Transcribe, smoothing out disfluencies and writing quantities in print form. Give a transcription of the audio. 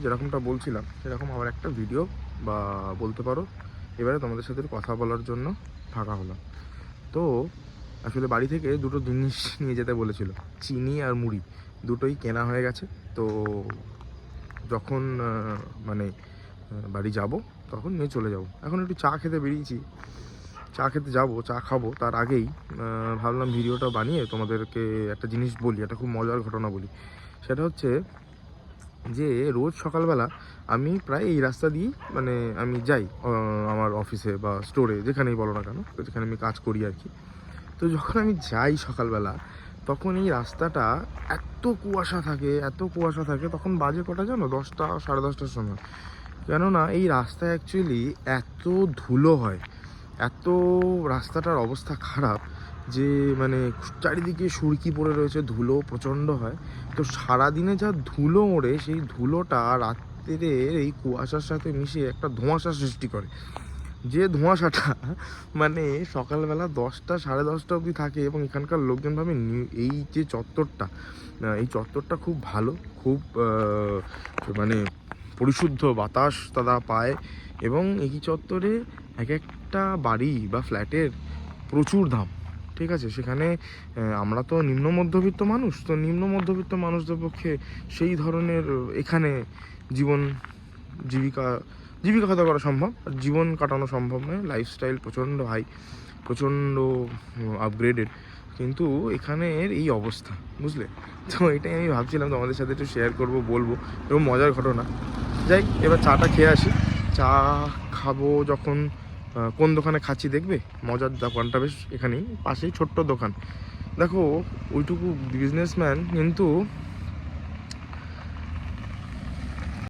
যেরকমটা বলছিলাম সেরকম আবার একটা ভিডিও বা বলতে পারো এবারে তোমাদের সাথে কথা বলার জন্য ফাঁকা হলাম। তো আসলে বাড়ি থেকে দুটো জিনিস নিয়ে যেতে বলেছিল, চিনি আর মুড়ি, দুটোই কেনা হয়ে গেছে। তো যখন মানে বাড়ি যাব তখন নিয়ে চলে যাব। এখন একটু চা খেতে বেরিয়েছি, চা খেতে যাব, চা খাবো। তার আগেই ভাবলাম ভিডিওটা বানিয়ে তোমাদেরকে একটা জিনিস বলি, একটা খুব মজার ঘটনা বলি। সেটা হচ্ছে যে রোজ সকালবেলা আমি প্রায় এই রাস্তা দিয়েই মানে আমি যাই আমার অফিসে বা স্টোরে, যেখানেই বলো না কেন, যেখানে আমি কাজ করি আর কি। তো যখন আমি যাই সকালবেলা তখন এই রাস্তাটা এত কুয়াশা থাকে, এত কুয়াশা থাকে। তখন বাজে কটা জানো, 10টা 10:30টার সময়। কেননা এই রাস্তায় অ্যাকচুয়ালি এত ধুলো হয়, এত রাস্তাটার অবস্থা খারাপ যে মানে চারিদিকে সুরকি পড়ে রয়েছে, ধুলো প্রচণ্ড হয়। তো সারাদিনে যা ধুলো ওড়ে সেই ধুলোটা রাত্রে এই কুয়াশার সাথে মিশে একটা ধোঁয়াশা সৃষ্টি করে। যে ধোঁয়াশাটা মানে সকালবেলা 10টা 10:30টা অবধি থাকে। এবং এখানকার লোকজন ভাবে এই যে চত্বরটা, এই চত্বরটা খুব ভালো, খুব মানে পরিশুদ্ধ বাতাস তারা পায়। এবং এই চত্বরে এক একটা বাড়ি বা ফ্ল্যাটের প্রচুর দাম, ঠিক আছে। সেখানে আমরা তো নিম্ন মধ্যবিত্ত মানুষ, তো নিম্ন মধ্যবিত্ত মানুষদের পক্ষে সেই ধরনের এখানে জীবন জীবিকা জীবিকা হত্যা করা সম্ভব, জীবন কাটানো সম্ভব নয়। লাইফস্টাইল প্রচণ্ড হাই, প্রচণ্ড আপগ্রেডেড, কিন্তু এখানের এই অবস্থা, বুঝলে। তো এটাই আমি ভাবছিলাম তোমাদের সাথে একটু শেয়ার করব, বলবো, এবং মজার ঘটনা। যাই এবার চাটা খেয়ে আসি। চা খাবো যখন কোন দোকানে খাচ্ছি দেখবে, মজার দোকানটা বেশ এখানেই পাশেই ছোট্ট দোকান। দেখো ওইটুকু বিজনেসম্যান কিন্তু